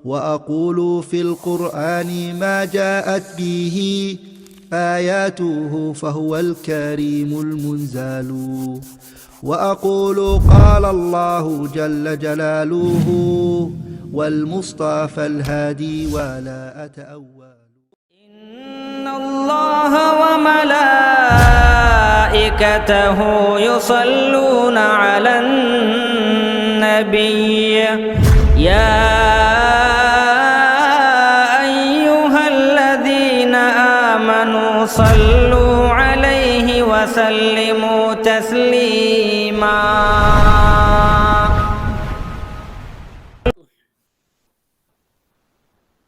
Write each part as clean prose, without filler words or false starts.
وأقول في القرآن ما جاءت به آياته فهو الكريم المنزال، وأقول قال الله جل جلاله والمصطفى الهادي ولا أتأول. إن الله وملائكته يصلون على النبي يا أيها الذين آمنوا صلوا عليه وسلموا تسليما.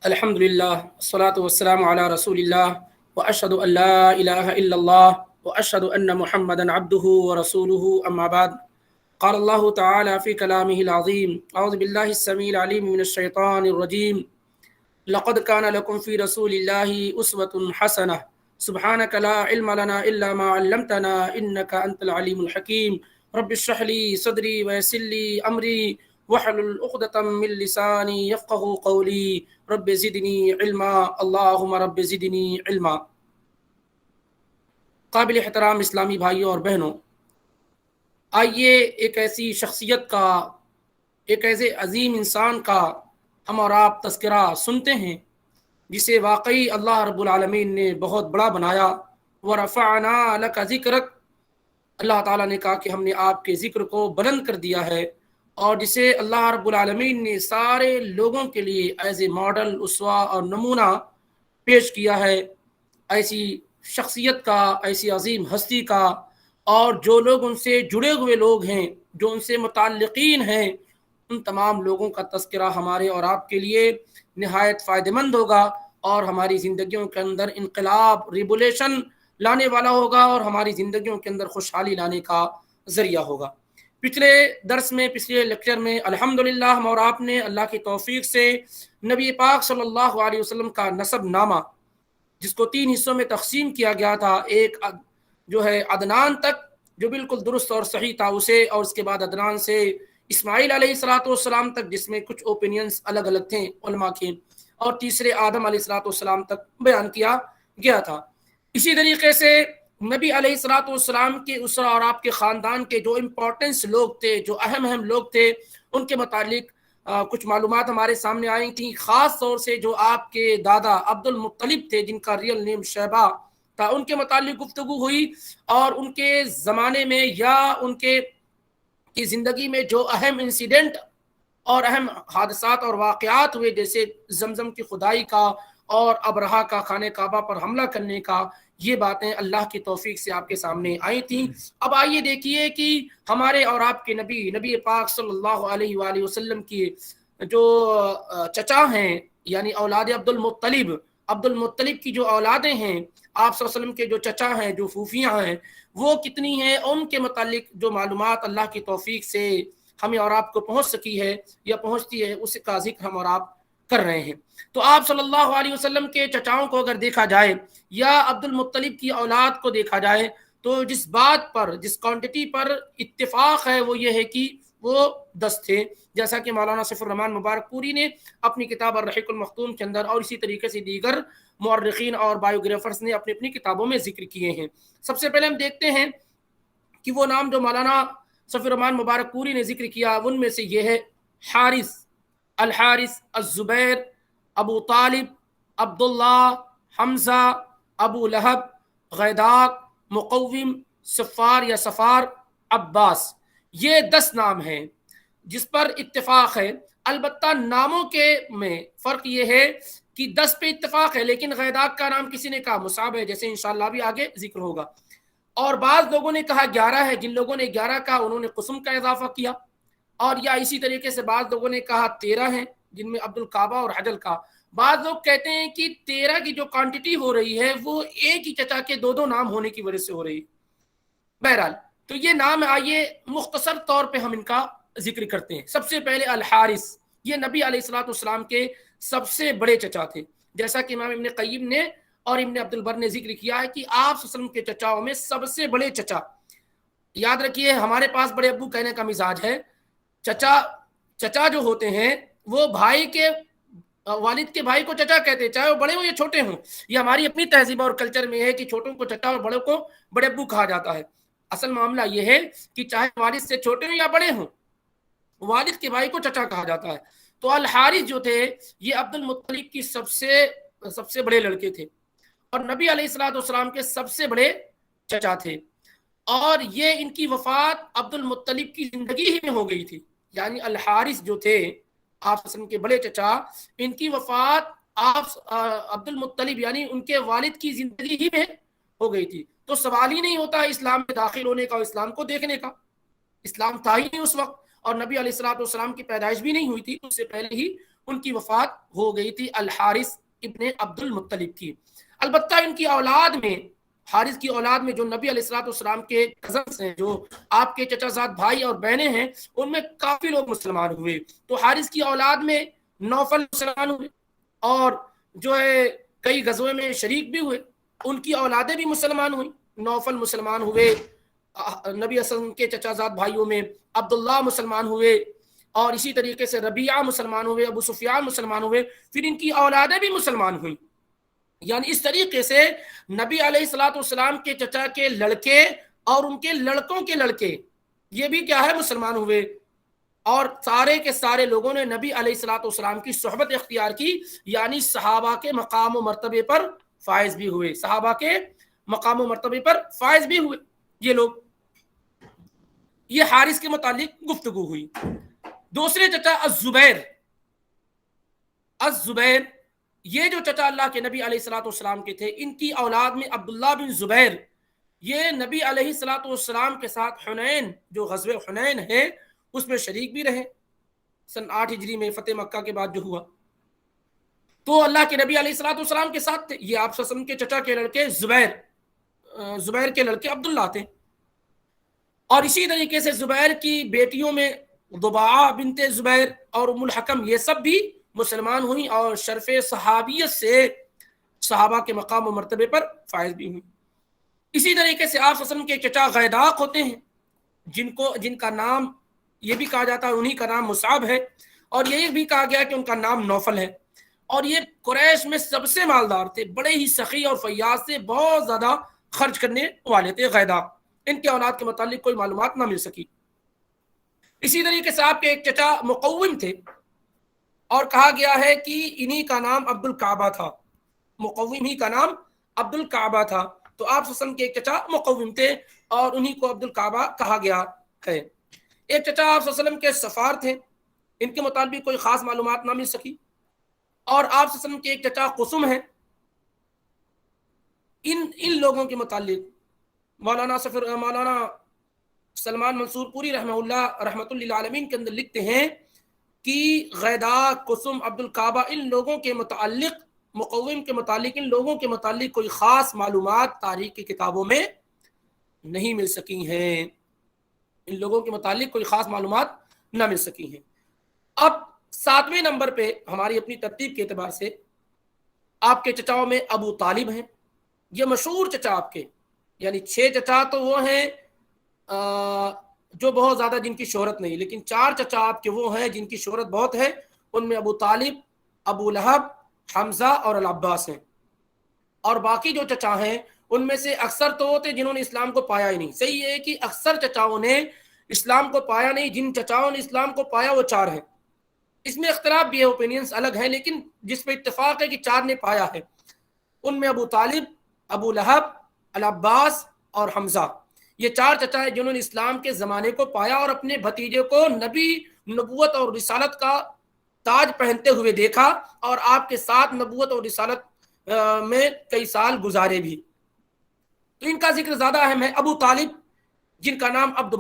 الحمد لله والصلاة والسلام على رسول الله وأشهد أن لا إله إلا الله وأشهد أن محمدا عبده ورسوله أما بعد. قال الله تعالى في كلامه العظيم: أعوذ بالله السميع العليم من الشيطان الرجيم. لقد كان لكم في رسول الله أسوة حسنة سبحانك لا علم لنا إلا ما علمتنا إنك أنت العليم الحكيم. رب اشرح لي صدري ويسر لي أمري واحلل عقدة من لساني يفقهوا قولي رب زدنی علما اللہم رب زدنی علما. قابل احترام اسلامی بھائیوں اور بہنوں، آئیے ایک ایسی شخصیت کا، ایک ایسے عظیم انسان کا ہم اور آپ تذکرہ سنتے ہیں جسے واقعی اللہ رب العالمین نے بہت بڑا بنایا. وَرَفَعْنَا لَكَ ذِكْرَكَ، اللہ تعالیٰ نے کہا کہ ہم نے آپ کے ذکر کو بلند کر دیا ہے، اور جسے اللہ رب العالمین نے سارے لوگوں کے لیے ایز اے ماڈل، اسوہ اور نمونہ پیش کیا ہے. ایسی شخصیت کا، ایسی عظیم ہستی کا، اور جو لوگ ان سے جڑے ہوئے لوگ ہیں، جو ان سے متعلقین ہیں، ان تمام لوگوں کا تذکرہ ہمارے اور آپ کے لیے نہایت فائدہ مند ہوگا، اور ہماری زندگیوں کے اندر انقلاب، ریبولیشن لانے والا ہوگا، اور ہماری زندگیوں کے اندر خوشحالی لانے کا ذریعہ ہوگا. پچھلے درس میں، پچھلے لیکچر میں الحمدللہ ہم اور آپ نے اللہ کی توفیق سے نبی پاک صلی اللہ علیہ وسلم کا نسب نامہ، جس کو 3 حصوں میں تقسیم کیا گیا تھا، ایک جو ہے عدنان تک جو بالکل درست اور صحیح تھا اسے، اور اس کے بعد عدنان سے اسماعیل علیہ السلام تک جس میں کچھ اوپینینز الگ الگ تھے علماء کے، اور تیسرے آدم علیہ السلام تک بیان کیا گیا تھا. اسی طریقے سے نبی علیہ السلام کے اسرہ اور آپ کے خاندان کے جو امپورٹنس لوگ تھے، جو اہم لوگ تھے، ان کے متعلق کچھ معلومات ہمارے سامنے آئی تھیں. خاص طور سے جو آپ کے دادا عبد المطلب تھے، جن کا ریئل نیم شیبہ تھا، ان کے متعلق گفتگو ہوئی، اور ان کے زمانے میں یا ان کی زندگی میں جو اہم انسیڈنٹ اور اہم حادثات اور واقعات ہوئے، جیسے زمزم کی خدائی کا اور ابرہہ کا خانہ کعبہ پر حملہ کرنے کا، یہ باتیں اللہ کی توفیق سے آپ کے سامنے آئی تھیں. اب آئیے دیکھیے کہ ہمارے اور آپ کے نبی پاک صلی اللہ علیہ وآلہ وسلم کی جو چچا ہیں، یعنی اولاد عبد المطلب کی جو اولادیں ہیں، آپ صلی اللہ علیہ وسلم کے جو چچا ہیں، جو پھوپھیاں ہیں، وہ کتنی ہیں، ان کے متعلق جو معلومات اللہ کی توفیق سے ہمیں اور آپ کو پہنچ سکی ہے یا پہنچتی ہے، اس کا ذکر ہم اور آپ کر رہے ہیں. تو آپ صلی اللہ علیہ وسلم کے چچاؤں کو اگر دیکھا جائے یا عبد المطلب کی اولاد کو دیکھا جائے، تو جس بات پر، جس کوانٹٹی پر اتفاق ہے وہ یہ ہے کہ وہ 10 تھے، جیسا کہ مولانا سیف الرحمن مبارک پوری نے اپنی کتاب الرحیق المختوم کے اندر، اور اسی طریقے سے دیگر مورخین اور بایوگرافرز نے اپنی اپنی کتابوں میں ذکر کیے ہیں. سب سے پہلے ہم دیکھتے ہیں کہ وہ نام جو مولانا سیف الرحمن مبارک پوری نے ذکر کیا، ان میں سے یہ ہے حارث، الحارث، الزبیر، ابو طالب، عبداللہ، حمزہ، ابو لہب، غیداق، مقوم، صفار یا صفار، عباس. یہ 10 نام ہیں جس پر اتفاق ہے. البتہ ناموں کے میں فرق یہ ہے کہ 10 پہ اتفاق ہے، لیکن غیداق کا نام کسی نے کہا مصعب ہے، جیسے انشاءاللہ بھی آگے ذکر ہوگا، اور بعض لوگوں نے کہا 11 ہے. جن لوگوں نے 11 کہا انہوں نے قسم کا اضافہ کیا، اور یا اسی طریقے سے بعض لوگوں نے کہا 13 ہیں، جن میں عبد الکعبہ اور حجل کا. بعض لوگ کہتے ہیں کہ 13 کی جو کوانٹٹی ہو رہی ہے وہ ایک ہی چچا کے 2 نام ہونے کی وجہ سے ہو رہی ہے. بہرحال تو یہ نام آئیے مختصر طور پہ ہم ان کا ذکر کرتے ہیں. سب سے پہلے الحارث، یہ نبی علیہ السلام کے سب سے بڑے چچا تھے، جیسا کہ امام ابن قیم نے اور ابن عبد البر نے ذکر کیا ہے کہ آپ صلی اللہ علیہ وسلم کے چچاؤں میں سب سے بڑے چچا. یاد رکھیے ہمارے پاس بڑے ابو کہنے کا مزاج ہے. چچا جو ہوتے ہیں وہ بھائی کے والد کے بھائی کو چچا کہتے ہیں، چاہے وہ بڑے ہوں یا چھوٹے ہوں. یہ ہماری اپنی تہذیب اور کلچر میں ہے کہ چھوٹوں کو چچا اور بڑوں کو بڑے ابو کہا جاتا ہے. اصل معاملہ یہ ہے کہ چاہے والد سے چھوٹے ہوں یا بڑے ہوں، والد کے بھائی کو چچا کہا جاتا ہے. تو الحارث جو تھے یہ عبد المطلب کی سب سے بڑے لڑکے تھے اور نبی علیہ الصلوۃ والسلام کے سب سے بڑے چچا تھے. اور یہ ان کی وفات عبد المطلب کی زندگی ہی میں ہو گئی تھی. یعنی الحارث جو تھے آپ وسلم کے بڑے چچا، ان کی وفات آپ عبد المطلب یعنی ان کے والد کی زندگی ہی میں ہو گئی تھی. تو سوال ہی نہیں ہوتا اسلام میں داخل ہونے کا اور اسلام کو دیکھنے کا. اسلام تھا ہی نہیں اس وقت اور نبی علیہ الصلوۃ والسلام کی پیدائش بھی نہیں ہوئی تھی، اس سے پہلے ہی ان کی وفات ہو گئی تھی الحارث ابن عبد المطلب کی. البتہ ان کی اولاد میں، حارث کی اولاد میں جو نبی علیہ الصلوۃ والسلام کے کزنس ہیں، جو آپ کے چچا زاد بھائی اور بہنیں ہیں، ان میں کافی لوگ مسلمان ہوئے. تو حارث کی اولاد میں نوفل مسلمان ہوئے اور جو ہے کئی غزوے میں شریک بھی ہوئے، ان کی اولادیں بھی مسلمان ہوئیں. نوفل مسلمان ہوئے، نبی وسلم کے چچا زاد بھائیوں میں عبداللہ مسلمان ہوئے اور اسی طریقے سے ربیعہ مسلمان ہوئے، ابو سفیان مسلمان ہوئے، پھر ان کی اولادیں بھی مسلمان ہوئیں. یعنی اس طریقے سے نبی علیہ الصلوۃ والسلام کے چچا کے لڑکے اور ان کے لڑکوں کے لڑکے یہ بھی کیا ہے مسلمان ہوئے. اور سارے کے سارے لوگوں نے نبی علیہ الصلوۃ والسلام کی صحبت اختیار کی، یعنی صحابہ کے مقام و مرتبے پر فائز بھی ہوئے. صحابہ کے مقام و مرتبے پر فائز بھی ہوئے یہ لوگ. یہ حارث کے متعلق گفتگو ہوئی. دوسرے چچا الزبیر، یہ جو چچا اللہ کے نبی علیہ الصلوۃ والسلام کے تھے، ان کی اولاد میں عبداللہ بن زبیر، یہ نبی علیہ الصلوۃ والسلام کے ساتھ حنین، جو غزوہ حنین ہے اس میں شریک بھی رہے سن 8 ہجری میں فتح مکہ کے بعد جو ہوا. تو اللہ کے نبی علیہ الصلوۃ والسلام کے ساتھ تھے. یہ آپ صلی اللہ علیہ وسلم کے چچا کے لڑکے زبیر کے لڑکے عبداللہ تھے. اور اسی طریقے سے زبیر کی بیٹیوں میں ضباعہ بنت زبیر اور ام الحکم یہ سب بھی مسلمان ہوئیں اور شرف صحابیت سے صحابہ کے مقام و مرتبے پر فائز بھی ہوئیں. اسی طریقے سے آپ صلی اللہ علیہ وسلم کے چچا غیداق ہوتے ہیں، جن کا نام یہ بھی کہا جاتا ہے انہی کا نام مصعب ہے، اور یہ بھی کہا گیا کہ ان کا نام نوفل ہے. اور یہ قریش میں سب سے مالدار تھے، بڑے ہی سخی اور فیاض سے، بہت زیادہ خرچ کرنے والے تھے غیداق. ان کے اولاد کے متعلق کوئی معلومات نہ مل سکی. اسی طریقے سے آپ کے ایک چچا مقوم تھے اور کہا گیا ہے کہ انہی کا نام عبد الکعبہ تھا. مقوم ہی کا نام عبد الکعبہ تھا. تو آپ صلی اللہ علیہ وسلم کے ایک چچا مقوم تھے اور انہی کو عبد الکعبہ کہا گیا ہے. ایک چچا آپ صلی اللہ علیہ وسلم کے سفار تھے، ان کے متعلق کوئی خاص معلومات نہ مل سکی. اور آپ صلی اللہ علیہ وسلم کے ایک چچا قسم ہیں. ان لوگوں کے متعلق مولانا سلمان منصور پوری رحمہ اللہ رحمۃ اللہ عالمین کے اندر لکھتے ہیں کہ غیداق، قسم، عبد الکعبہ، ان لوگوں کے متعلق، مقوم کے متعلق، ان لوگوں کے متعلق کوئی خاص معلومات تاریخ کی کتابوں میں نہیں مل سکی ہیں. ان لوگوں کے متعلق کوئی خاص معلومات نہ مل سکی ہیں. اب 7ویں نمبر پہ ہماری اپنی ترتیب کے اعتبار سے آپ کے چچاؤں میں ابو طالب ہیں. یہ مشہور چچا آپ کے، یعنی 6 چچا تو وہ ہیں جو بہت زیادہ جن کی شہرت نہیں، لیکن 4 چچا آپ کے وہ ہیں جن کی شہرت بہت ہے. ان میں ابو طالب، ابو لہب، حمزہ اور العباس ہیں. اور باقی جو چچا ہیں ان میں سے اکثر تو ہوتے جنہوں نے اسلام کو پایا ہی نہیں. صحیح ہے کہ اکثر چچاؤں نے اسلام کو پایا نہیں. جن چچاؤں نے اسلام کو پایا وہ 4 ہیں. اس میں اختلاف بھی ہے، اوپینینز الگ ہیں، لیکن جس پہ اتفاق ہے کہ 4 نے پایا ہے. ان میں ابو طالب، ابو لہب، العباس اور حمزہ، یہ 4 چچا ہیں جنہوں نے اسلام کے زمانے کو پایا اور اپنے بھتیجے کو نبی، نبوت اور رسالت کا تاج پہنتے ہوئے دیکھا اور آپ کے ساتھ نبوت اور رسالت میں کئی سال گزارے بھی. تو ان کا ذکر زیادہ اہم ہے. ابو طالب جن کا نام عبد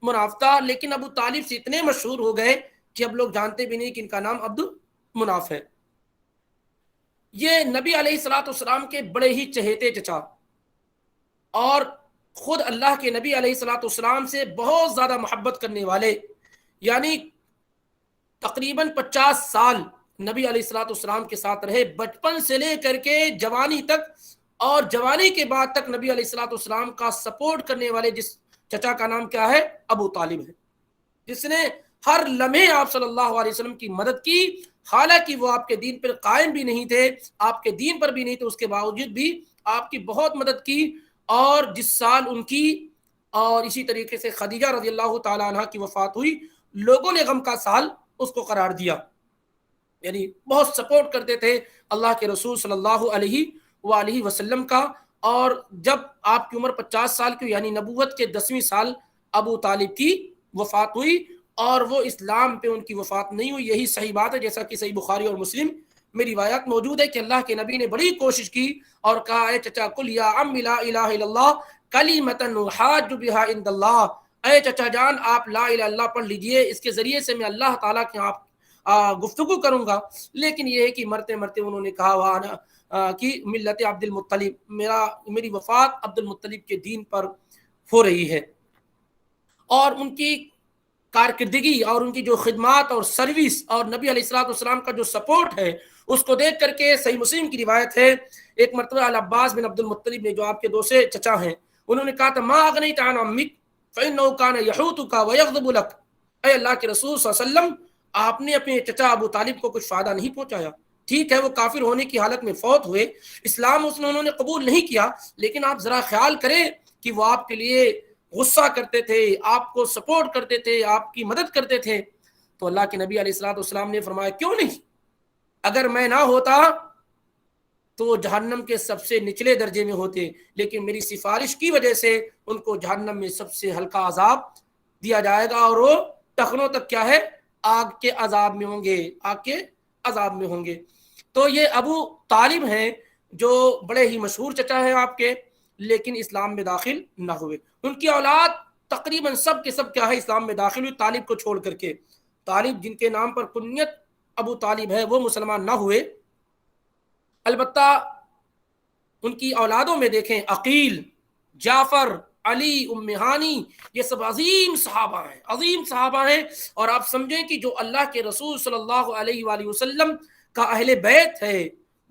مناف تھا، لیکن ابو طالب سے اتنے مشہور ہو گئے کہ اب لوگ جانتے بھی نہیں کہ ان کا نام عبد مناف ہے. یہ نبی علیہ الصلوۃ والسلام کے بڑے ہی چہیتے چچا اور خود اللہ کے نبی علیہ الصلوۃ والسلام سے بہت زیادہ محبت کرنے والے، یعنی تقریباً 50 سال نبی علیہ الصلوۃ والسلام کے ساتھ رہے، بچپن سے لے کر کے جوانی تک، اور جوانی کے بعد تک نبی علیہ الصلوۃ والسلام کا سپورٹ کرنے والے جس چچا کا نام کیا ہے؟ ابو طالب ہے، جس نے ہر لمحے آپ صلی اللہ علیہ وسلم کی مدد کی، حالانکہ وہ آپ کے دین پر قائم بھی نہیں تھے، آپ کے دین پر بھی نہیں تھے، اس کے باوجود بھی آپ کی بہت مدد کی۔ اور جس سال ان کی اور اسی طریقے سے خدیجہ رضی اللہ تعالیٰ عنہ کی وفات ہوئی، لوگوں نے غم کا سال اس کو قرار دیا، یعنی بہت سپورٹ کرتے تھے اللہ کے رسول صلی اللہ علیہ وآلہ وسلم کا۔ اور جب آپ کی عمر 50 سال کی، یعنی نبوت کے 10ویں سال، ابو طالب کی وفات ہوئی، اور وہ اسلام پہ ان کی وفات نہیں ہوئی۔ یہی صحیح بات ہے، جیسا کہ صحیح بخاری اور مسلم میں روایات موجود ہے کہ اللہ کے نبی نے بڑی کوشش کی اور کہا، اے چچا قل یا عم لا الہ الا اللہ کلمۃ احاج بہا عند اللہ، اے چچا جان آپ لا الہ الا اللہ پڑھ لیجئے، اس کے ذریعے سے میں اللہ تعالیٰ کے ہاں گفتگو کروں گا۔ لیکن یہ ہے کہ مرتے مرتے انہوں نے کہا وانا کہ ملت عبد المطلب، میری وفات عبد المطلب کے دین پر ہو رہی ہے۔ اور ان کی کارکردگی اور ان کی جو خدمات اور سروس اور نبی علیہ الصلوۃ والسلام کا جو سپورٹ ہے، اس کو دیکھ کر کے صحیح مسلم کی روایت ہے، ایک مرتبہ العباس بن عبد المطلب نے، جو آپ کے دوسرے چچا ہیں، انہوں نے کہا تھا ما اغنیت عن عمک فإنه كان يحوطك ويغضب لك، اے اللہ کے رسول صلی اللہ علیہ وسلم آپ نے اپنے چچا ابو طالب کو کچھ فائدہ نہیں پہنچایا۔ ٹھیک ہے وہ کافر ہونے کی حالت میں فوت ہوئے، اسلام انہوں نے قبول نہیں کیا، لیکن آپ ذرا خیال کریں کہ وہ آپ کے لیے غصہ کرتے تھے، آپ کو سپورٹ کرتے تھے، آپ کی مدد کرتے تھے۔ تو اللہ کے نبی علیہ الصلوۃ والسلام نے فرمایا کیوں نہیں، اگر میں نہ ہوتا تو وہ جہنم کے سب سے نچلے درجے میں ہوتے، لیکن میری سفارش کی وجہ سے ان کو جہنم میں سب سے ہلکا عذاب دیا جائے گا، اور وہ ٹخنوں تک کیا ہے، آگ کے عذاب میں ہوں گے، آگ کے عذاب میں ہوں گے۔ تو یہ ابو طالب ہیں جو بڑے ہی مشہور چچا ہیں آپ کے، لیکن اسلام میں داخل نہ ہوئے۔ ان کی اولاد تقریباً سب کے سب کیا ہے، اسلام میں داخل ہوئی، طالب کو چھوڑ کر کے۔ طالب جن کے نام پر کنیت ابو طالب ہے وہ مسلمان نہ ہوئے، البتہ ان کی اولادوں میں دیکھیں عقیل، جعفر، علی، ام ہانی، یہ سب عظیم صحابہ ہیں، عظیم صحابہ ہیں۔ اور آپ سمجھیں کہ جو اللہ کے رسول صلی اللہ علیہ وآلہ وسلم کا اہل بیت ہے،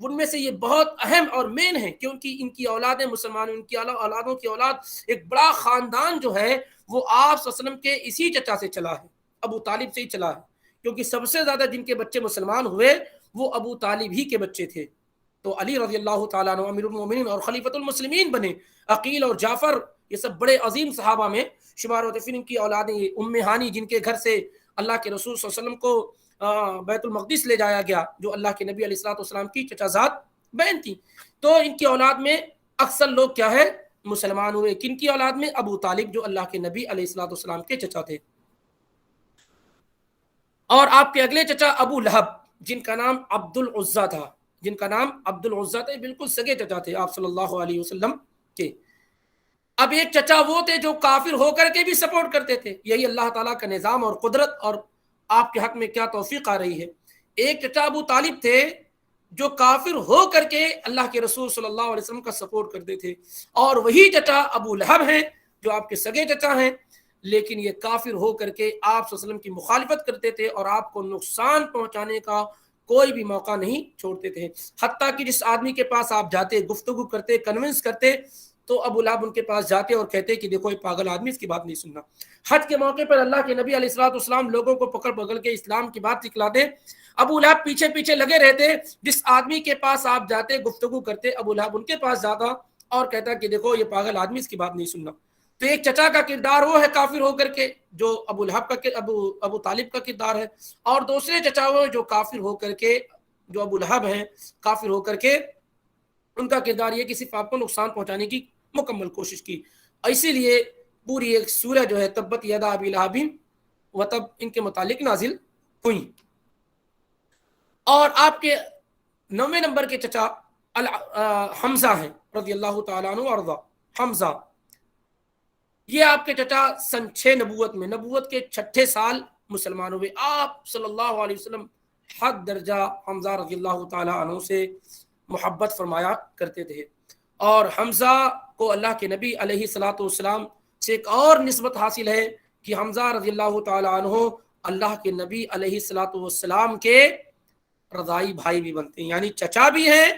ان میں سے یہ بہت اہم اور مین ہے، کیونکہ ان کی اولادیں مسلمان، ان کی اولادوں کی اولاد، ایک بڑا خاندان جو ہے وہ آپ صلی اللہ علیہ وسلم کے اسی چچا سے چلا ہے، ابو طالب سے ہی چلا ہے، کیونکہ سب سے زیادہ جن کے بچے مسلمان ہوئے وہ ابو طالب ہی کے بچے تھے۔ تو علی رضی اللہ تعالیٰ عنہ امیر المومنین اور خلیفۃ المسلمین بنے، عقیل اور جعفر یہ سب بڑے عظیم صحابہ میں شمار ہوتے۔ پھر ان کی اولادیں ام ہانی جن کے گھر سے اللہ کے رسول صلی اللہ علیہ وسلم کو بیت المقدس لے جایا گیا، جو اللہ کے نبی علیہ الصلوۃ والسلام کی چچا زاد بہن تھی، تو ان کی اولاد میں اکثر لوگ کیا ہے، مسلمان ہوئے۔ کن کی اولاد میں؟ ابو طالب جو اللہ کے نبی علیہ الصلوۃ والسلام کے چچا تھے۔ اور آپ کے اگلے چچا ابو لہب جن کا نام عبد العزیٰ تھا، جن کا نام عبد العزیٰ تھا، بالکل سگے چچا تھے آپ صلی اللہ علیہ وسلم کے۔ اب ایک چچا وہ تھے جو کافر ہو کر کے بھی سپورٹ کرتے تھے، یہی اللہ تعالیٰ کا نظام اور قدرت اور آپ کے حق میں کیا توفیق آ رہی ہے۔ ایک چچا ابو طالب تھے جو کافر ہو کر کے اللہ کے رسول صلی اللہ علیہ وسلم کا سپورٹ کرتے تھے، اور وہی چچا ابو لہب ہیں جو آپ کے سگے چچا ہیں، لیکن یہ کافر ہو کر کے آپ صلی اللہ علیہ وسلم کی مخالفت کرتے تھے اور آپ کو نقصان پہنچانے کا کوئی بھی موقع نہیں چھوڑتے تھے۔ حتیٰ کہ جس آدمی کے پاس آپ جاتے، گفتگو کرتے، کنونس کرتے، تو ابو لہب ان کے پاس جاتے اور کہتے کہ دیکھو یہ پاگل آدمی، اس کی بات نہیں سننا۔ حج کے موقع پر اللہ کے نبی علیہ الصلوۃ والسلام لوگوں کو پکڑ پکڑ کے اسلام کی بات دکھلاتے، ابو لہب پیچھے پیچھے لگے رہتے، جس آدمی کے پاس آپ جاتے، گفتگو کرتے، ابو لہب ان کے پاس جاتا اور کہتا کہ دیکھو یہ پاگل آدمی، اس کی بات نہیں سننا۔ تو ایک چچا کا کردار وہ ہے کافر ہو کر کے، جو ابو لہب کا ابو طالب کا کردار ہے، اور دوسرے چچا وہ جو کافر ہو کر کے، جو ابو لہب ہیں، کافر ہو کر کے ان کا کردار یہ کہ صرف آپ کو نقصان پہنچانے کی مکمل کوشش کی۔ اسی لیے پوری ایک سورہ جو ہے تبت یدا ابی لہب وتب ان کے متعلق نازل ہوئی۔ اور آپ کے 9ویں نمبر کے چچا حمزہ ہیں رضی اللہ تعالیٰ عنہ وارضا۔ حمزہ یہ آپ کے چچا سن 6 نبوت میں، نبوت کے 6 سال مسلمان ہوئے۔ آپ صلی اللہ علیہ وسلم حد درجہ حمزہ رضی اللہ تعالیٰ عنہ سے محبت فرمایا کرتے تھے، اور حمزہ کو اللہ کے نبی علیہ الصلوۃ والسلام سے ایک اور نسبت حاصل ہے کہ حمزہ رضی اللہ تعالیٰ عنہ اللہ کے نبی علیہ الصلوۃ والسلام کے رضائی بھائی بھی بنتے ہیں، یعنی چچا بھی ہیں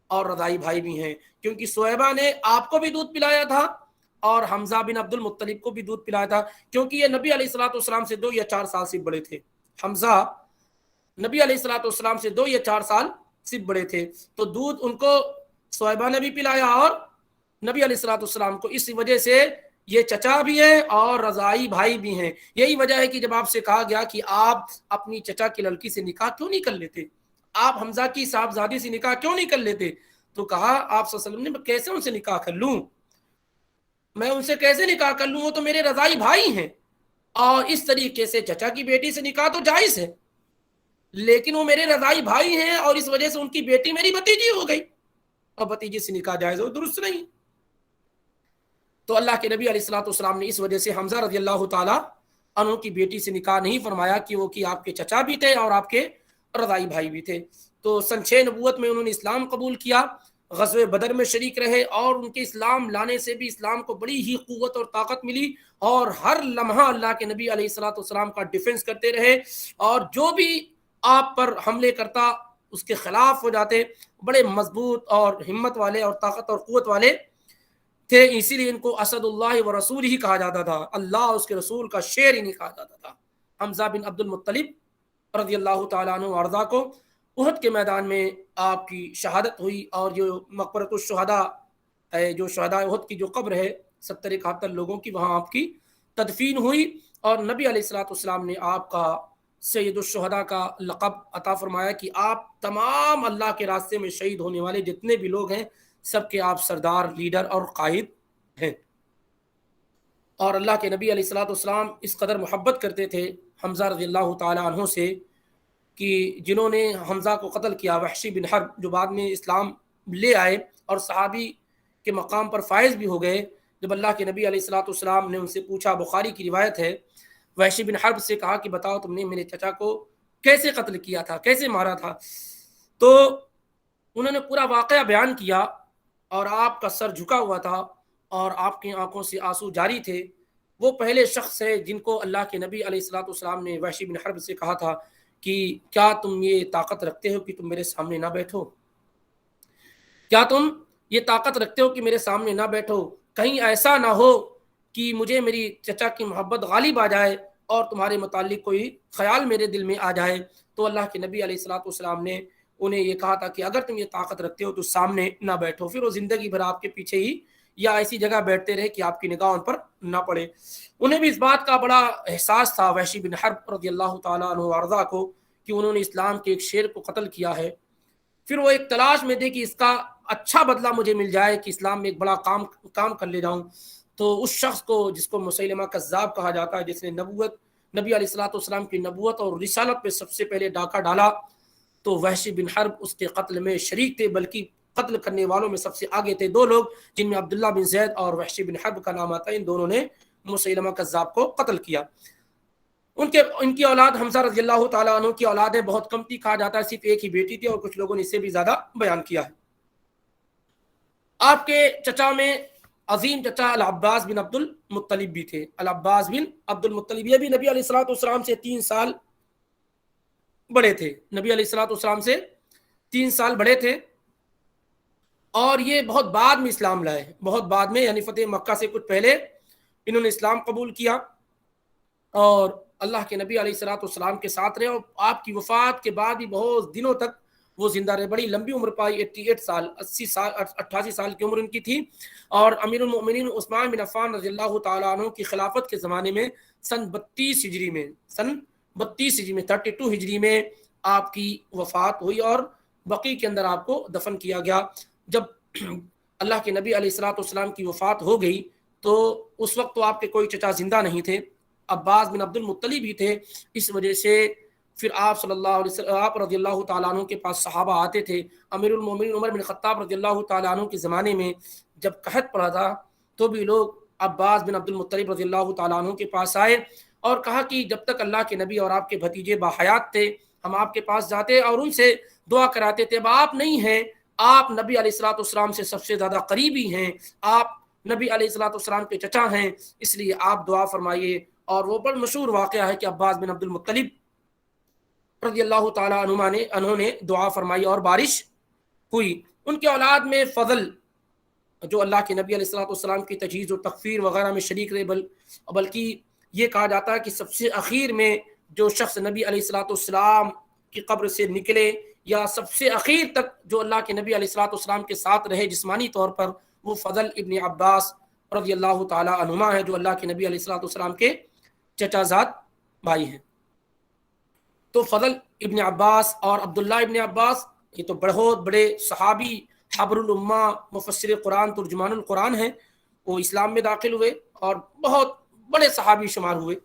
اور رضائی بھائی بھی ہیں، کیونکہ صہیبہ نے آپ کو بھی دودھ پلایا تھا اور حمزہ بن عبد المطلب کو بھی دودھ پلایا تھا، کیونکہ یہ نبی علیہ الصلوۃ والسلام سے 2 یا 4 سال سے بڑے تھے۔ حمزہ نبی علیہ الصلوۃ والسلام سے 2 یا 4 سال سے بڑے تھے، تو دودھ ان کو صہیبہ نے بھی پلایا اور نبی علیہ الصلوۃ والسلام کو۔ اس وجہ سے یہ چچا بھی ہیں اور رضائی بھائی بھی ہیں۔ یہی وجہ ہے کہ جب آپ سے کہا گیا کہ آپ اپنی چچا کی لڑکی سے نکاح کیوں نہیں کر لیتے، آپ حمزہ کی صاحبزادی سے نکاح کیوں نہیں کر لیتے، تو کہا آپ صلی اللہ علیہ وسلم نے کیسے ان سے نکاح کر لوں، میں ان سے کیسے نکاح کر لوں، وہ تو میرے رضائی بھائی ہیں، اور اس طریقے سے چچا کی بیٹی سے نکاح تو جائز ہے، لیکن وہ میرے رضائی بھائی ہیں اور اس وجہ سے ان کی بیٹی میری بھتیجی ہو گئی، اور بھتیجی سے نکاح جائز ہو، درست نہیں۔ تو اللہ کے نبی علیہ الصلوۃ والسلام نے اس وجہ سے حمزہ رضی اللہ تعالیٰ عنہ کی بیٹی سے نکاح نہیں فرمایا کہ وہ کہ آپ کے چچا بھی تھے اور آپ کے رضائی بھائی بھی تھے۔ تو سن 6 نبوت میں انہوں نے اسلام قبول کیا، غزوہ بدر میں شریک رہے، اور ان کے اسلام لانے سے بھی اسلام کو بڑی ہی قوت اور طاقت ملی، اور ہر لمحہ اللہ کے نبی علیہ الصلوۃ والسلام کا ڈیفنس کرتے رہے، اور جو بھی آپ پر حملے کرتا اس کے خلاف ہو جاتے، بڑے مضبوط اور ہمت والے اور طاقت اور قوت والے تھے۔ اسی لیے ان کو اسد اللہ و رسول ہی کہا جاتا تھا، اللہ اور اس کے رسول کا شیر ہی نہیں کہا جاتا تھا۔ حمزہ بن عبد المطلب رضی اللہ تعالیٰ عنہ وارضا کو احد کے میدان میں آپ کی شہادت ہوئی، اور جو مقبرۃ الشہداء ہے، جو شہداء احد کی جو قبر ہے 70-71 لوگوں کی، وہاں آپ کی تدفین ہوئی، اور نبی علیہ الصلوۃ والسلام نے آپ کا سید الشہداء کا لقب عطا فرمایا کہ آپ تمام اللہ کے راستے میں شہید ہونے والے جتنے بھی لوگ ہیں سب کے آپ سردار، لیڈر اور قائد ہیں۔ اور اللہ کے نبی علیہ الصلوۃ والسلام اس قدر محبت کرتے تھے حمزہ رضی اللہ تعالیٰ عنہ سے کہ جنہوں نے حمزہ کو قتل کیا، وحشی بن حرب، جو بعد میں اسلام لے آئے اور صحابی کے مقام پر فائز بھی ہو گئے، جب اللہ کے نبی علیہ الصلوۃ والسلام نے ان سے پوچھا، بخاری کی روایت ہے، وحشی بن حرب سے کہا کہ بتاؤ تم نے میرے چچا کو کیسے قتل کیا تھا، کیسے مارا تھا، تو انہوں نے پورا واقعہ بیان کیا، اور آپ کا سر جھکا ہوا تھا اور آپ کی آنکھوں سے آنسو جاری تھے۔ وہ پہلے شخص ہے جن کو اللہ کے نبی علیہ الصلوۃ والسلام نے وحشی بن حرب سے کہا تھا کہ کیا تم یہ طاقت رکھتے ہو کہ تم میرے سامنے نہ بیٹھو، کیا تم یہ طاقت رکھتے ہو کہ میرے سامنے نہ بیٹھو، کہیں ایسا نہ ہو کہ مجھے میری چچا کی محبت غالب آ جائے اور تمہارے متعلق کوئی خیال میرے دل میں آ جائے۔ تو اللہ کے نبی علیہ الصلوۃ والسلام نے انہیں یہ کہا تھا کہ اگر تم یہ طاقت رکھتے ہو تو سامنے نہ بیٹھو۔ پھر وہ زندگی بھر آپ کے پیچھے ہی یا ایسی جگہ بیٹھتے رہے کہ آپ کی نگاہ ان پر نہ پڑے۔ انہیں بھی اس بات کا بڑا احساس تھا وحشی بن حرب رضی اللہ تعالیٰ عنہ وارضا کو کہ انہوں نے اسلام کے ایک شیر کو قتل کیا ہے۔ پھر وہ ایک تلاش میں تھے کہ اس کا اچھا بدلہ مجھے مل جائے کہ اسلام میں ایک بڑا کام کر لے جاؤں۔ تو اس شخص کو جس کو مسیلمہ کذاب کہا جاتا ہے، جس نے نبی علیہ الصلوۃ والسلام کی نبوت اور رسالت پہ سب سے پہلے ڈاکہ ڈالا، تو وحشی بن حرب اس کے قتل میں شریک تھے، بلکہ قتل کرنے والوں میں سب سے آگے تھے 2 لوگ، جن میں عبداللہ بن زید اور وحشی بن حرب کا نام آتا ہے۔ ان دونوں نے مسیلمہ کذاب کو قتل کیا۔ ان کی اولاد حمزہ رضی اللہ تعالیٰ عنہ کی اولاد ہے، بہت کم تھی، کہا جاتا ہے صرف ایک ہی بیٹی تھی، اور کچھ لوگوں نے اس سے بھی زیادہ بیان کیا ہے۔ آپ کے چچا میں عظیم چچا العباس بن عبد المطلب بھی تھے۔ العباس بن عبد المطلب یہ بھی نبی علیہ الصلوۃ والسلام سے 3 سال بڑے تھے، نبی علیہ الصلوۃ والسلام سے 3 سال بڑے تھے، اور یہ بہت بعد میں اسلام لائے، بہت بعد میں، یعنی فتح مکہ سے کچھ پہلے انہوں نے اسلام قبول کیا، اور اللہ کے نبی علیہ الصلوۃ والسلام کے ساتھ رہے، اور آپ کی وفات کے بعد بھی بہت دنوں تک وہ زندہ رہے، بڑی لمبی عمر پائی، 88 سال 88 سال کی عمر ان کی تھی۔ اور امیر المؤمنین عثمان بن عفان رضی اللہ تعالیٰ عنہ کی خلافت کے زمانے میں سن 32 ہجری میں 32 ہجری میں آپ کی وفات ہوئی، اور بقیع کے اندر آپ کو دفن کیا گیا۔ جب اللہ کے نبی علیہ الصلوۃ والسلام کی وفات ہو گئی تو اس وقت تو آپ کے کوئی چچا زندہ نہیں تھے، عباس بن عبد المطلب بھی تھے، اس وجہ سے پھر آپ صلی اللہ علیہ وسلم، آپ رضی اللہ تعالیٰ عنہ کے پاس صحابہ آتے تھے۔ امیر المومنین عمر بن خطاب رضی اللہ تعالیٰ عنہ کے زمانے میں جب قحط پڑا تھا تو بھی لوگ عباس بن عبد المطلب رضی اللہ تعالیٰ عنہ کے پاس آئے اور کہا کہ جب تک اللہ کے نبی اور آپ کے بھتیجے باحیات تھے ہم آپ کے پاس جاتے اور ان سے دعا کراتے تھے، اب آپ نہیں ہیں، آپ نبی علیہ الصلوۃ والسلام سے سب سے زیادہ قریبی ہیں، آپ نبی علیہ الصلوۃ والسلام کے چچا ہیں، اس لیے آپ دعا فرمائیے۔ اور وہ بڑا مشہور واقعہ ہے کہ عباس بن عبد المطلب رضی اللہ تعالیٰ انہوں نے دعا فرمائی اور بارش ہوئی۔ ان کے اولاد میں فضل جو اللہ کے نبی علیہ السلام کی تجہیز و تکفیر وغیرہ میں شریک رہے، بلکہ یہ کہا جاتا ہے کہ سب سے اخیر میں جو شخص نبی علیہ السلام کی قبر سے نکلے یا سب سے اخیر تک جو اللہ کے نبی علیہ السلام کے ساتھ رہے جسمانی طور پر، وہ فضل ابن عباس رضی اللہ تعالی عنہما ہے، جو اللہ کے نبی علیہ السلام کے چچا زاد بھائی ہیں۔ تو فضل ابن عباس اور عبداللہ ابن عباس یہ تو بہت بڑے صحابی، حبر الامہ، مفسر قرآن، ترجمان القرآن ہیں، وہ اسلام میں داخل ہوئے اور بہت بڑے صحابی شمار ہوئے۔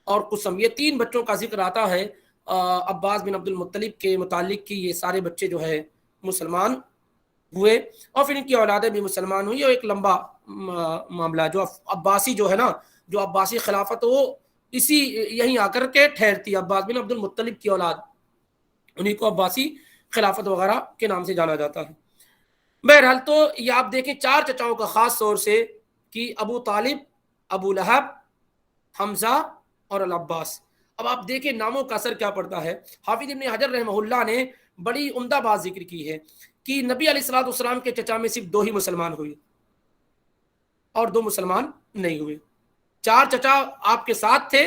اور قسم یہ 3 بچوں کا ذکر آتا ہے عباس بن عبد المطلب کے متعلق کی، یہ سارے بچے جو ہے مسلمان ہوئے اور پھر ان کی اولادیں بھی مسلمان ہوئی، اور ایک لمبا معاملہ جو عباسی جو ہے نا، جو عباسی خلافت وہ اسی یہیں آ کر کے ٹھہرتی ہے۔ عباس بن عبد المطلب کی اولاد، انہیں کو عباسی خلافت وغیرہ کے نام سے جانا جاتا ہے۔ بہرحال تو یہ آپ دیکھیں 4 چچاؤں کا خاص طور سے کہ ابو طالب، ابو لہب، حمزہ اور العباس۔ اب آپ دیکھیں ناموں کا اثر کیا پڑتا ہے۔ حافظ ابن حجر رحمہ اللہ نے بڑی عمدہ بات ذکر کی ہے کہ نبی علیہ السلام کے چچا میں صرف 2 ہی مسلمان ہوئے اور 2 مسلمان نہیں ہوئے۔ 4 چچا آپ کے ساتھ تھے،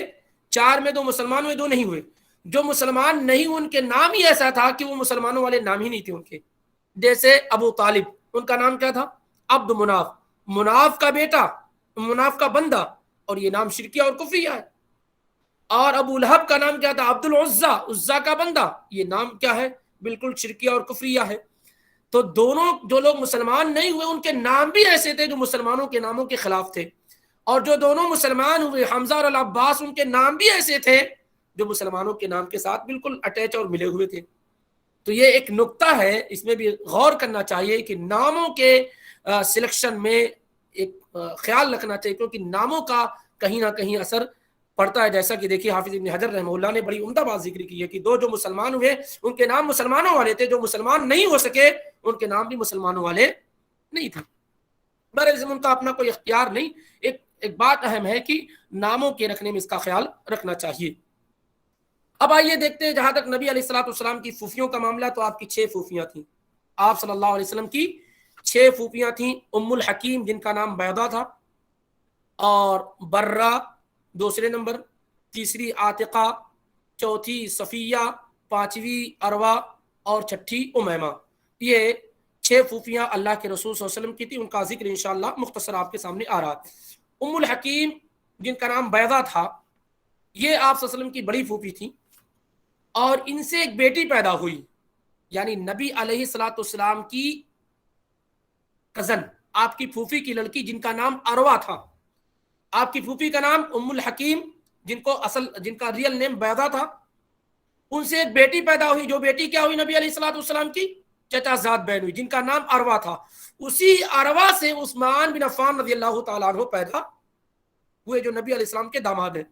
4 میں 2 مسلمان ہوئے، 2 نہیں ہوئے۔ جو مسلمان نہیں ہوئے ان کے نام ہی ایسا تھا کہ وہ مسلمانوں والے نام ہی نہیں تھے ان کے۔ جیسے ابو طالب، ان کا نام کیا تھا؟ عبد مناف، مناف کا بیٹا، مناف کا بندہ، اور یہ نام شرکیہ اور کفریہ ہے۔ اور ابو لہب کا نام کیا تھا؟ عبد العزا، عزا کا بندہ، یہ نام کیا ہے؟ بالکل شرکیہ اور کفریہ ہے۔ تو دونوں جو لوگ مسلمان نہیں ہوئے ان کے نام بھی ایسے تھے جو مسلمانوں کے ناموں کے خلاف تھے، اور جو دونوں مسلمان ہوئے حمزہ اور العباس، ان کے نام بھی ایسے تھے جو مسلمانوں کے نام کے ساتھ بالکل اٹیچ اور ملے ہوئے تھے۔ تو یہ ایک نقطہ ہے، اس میں بھی غور کرنا چاہیے کہ ناموں کے سلیکشن میں ایک خیال رکھنا چاہیے، کیونکہ ناموں کا کہیں نہ کہیں اثر پڑتا ہے۔ جیسا کہ دیکھیے حافظ ابن حجر رحمہ اللہ نے بڑی عمدہ بات ذکر کی ہے کہ 2 جو مسلمان ہوئے ان کے نام مسلمانوں والے تھے، جو مسلمان نہیں ہو سکے ان کے نام بھی مسلمانوں والے نہیں تھے۔ بہرحال ان کا اپنا کوئی اختیار نہیں۔ ایک بات اہم ہے کہ ناموں کے رکھنے میں اس کا خیال رکھنا چاہیے۔ اب آئیے دیکھتے ہیں، جہاں تک نبی علیہ السلام کی پھوپھیوں کا معاملہ، تو آپ کی 6 پھوپھیاں تھیں۔ آپ صلی اللہ علیہ وسلم کی 6 پھوپھیاں تھیں۔ ام الحکیم جن کا نام بیضہ تھا، اور برہ دوسرے نمبر، تیسری عاتقہ، چوتھی صفیہ، 5ویں اروا، اور 6ٹھی امیمہ۔ یہ 6 پھوپھیاں اللہ کے رسول صلی اللہ علیہ وسلم کی تھی، ان کا ذکر انشاءاللہ مختصر آپ کے سامنے آ رہا ہے۔ ام الحکیم جن کا نام بیضہ تھا، یہ آپ صلی اللہ علیہ وسلم کی بڑی پھوپھی تھی، اور ان سے ایک بیٹی پیدا ہوئی، یعنی نبی علیہ السلام کی کزن، آپ کی پھوپھی کی لڑکی جن کا نام اروا تھا۔ آپ کی پھوپھی کا نام ام الحکیم، جن کا ریئل نیم بیضہ تھا، ان سے ایک بیٹی پیدا ہوئی، جو بیٹی کیا ہوئی؟ نبی علیہ السلام کی چچا زاد بہن ہوئی، جن کا نام اروا تھا۔ اسی اروا سے عثمان بن عفان رضی اللہ تعالیٰ عنہ پیدا ہوئے، جو نبی علیہ السلام کے داماد ہیں۔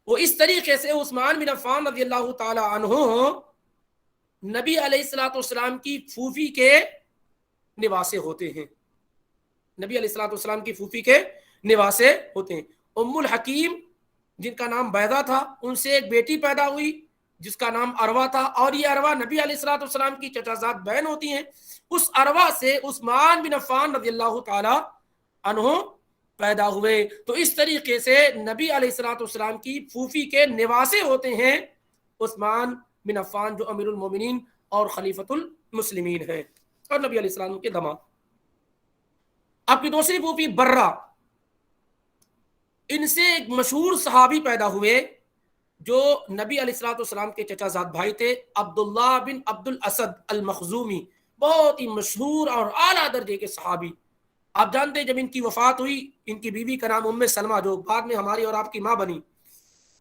وہ اس طریقے سے عثمان بن عفان رضی اللہ تعالی عنہ نبی علیہ السلام کی پھوپھی کے نواسے ہوتے ہیں، نبی علیہ السلام کی پھوپھی کے نواسے ہوتے ہیں۔ ام الحکیم جن کا نام بیضہ تھا، ان سے ایک بیٹی پیدا ہوئی جس کا نام اروا تھا، اور یہ اروا نبی علیہ السلام کی چچا زاد بہن ہوتی ہیں۔ اس اروا سے عثمان بن عفان رضی اللہ تعالی عنہ پیدا ہوئے۔ تو اس طریقے سے نبی علیہ السلام کی پھوپھی کے نواسے ہوتے ہیں عثمان بن عفان، جو امیر المومنین اور خلیفۃ المسلمین ہیں، اور نبی علیہ السلام کے داماد۔ آپ کی دوسری پھوپھی برہ، ان سے ایک مشہور صحابی پیدا ہوئے جو نبی علیہ السلام کے چچا زاد بھائی تھے، عبداللہ بن عبد الاسد المخزومی، بہت ہی مشہور اور اعلیٰ درجے کے صحابی۔ آپ جانتے ہیں جب ان کی وفات ہوئی، ان کی بیوی کا نام ام سلمہ، جو بعد میں ہماری اور آپ کی ماں بنی،